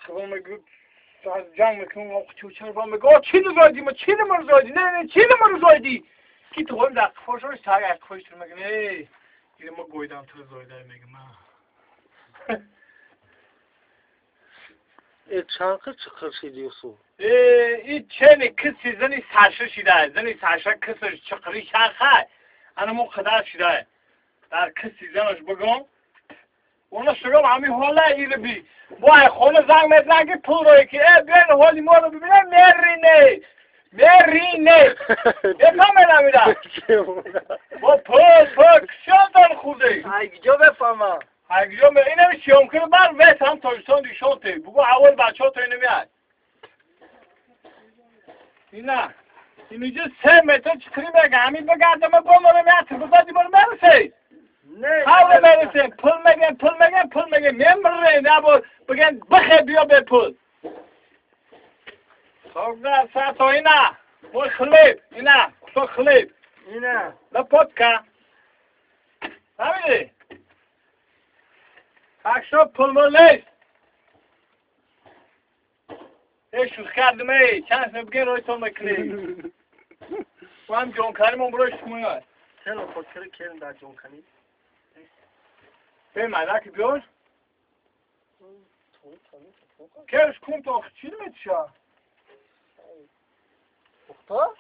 با میگو از جنگ میکنم آخ چوچر با میگو چی نزدی ما چی نمرزادی نه چی نمرزادی کی تو هم دست خوشش تاگ خوشتر میگه نه دیگه ما گویدم تو زایده میگه ما چانقه چقدر دیوسو این چه کسی زنی سرشه شده زنی سرشه کسش چقری شاخه انا مو خدا شده در کسی زنش بگم اونا شگم همین حالا ایره بی وای خونه زنگ مزنگی پول روی که بیان حالی ما رو ببینم مرینه بفهمه نمیدم با پول کسیان دار خوده اگجا بفهمم اگجا اینم شیام کنه بر ویت هم تاجستان دیشانته بگو اول بچه ها تو اینو میاد اینا اینجا 3 متر چکری بگه همین بگردم با ما رو میاد بزادی ما رو مرسید حالا برسیم پول میگن میمره نبا بگن بخیر بیا به پول صاحب ساعت اینا موی خلیب اینا تو خلیب اینا لپوتکا همینه اکشا پول ملیست ایشوز کردم ای چند سن بگین روی تو میکنی و هم جونکاری من بروش کمونه چرا خود کرد در جونکانی به مدرک بیار کرش کن تو چی نمیشه اختا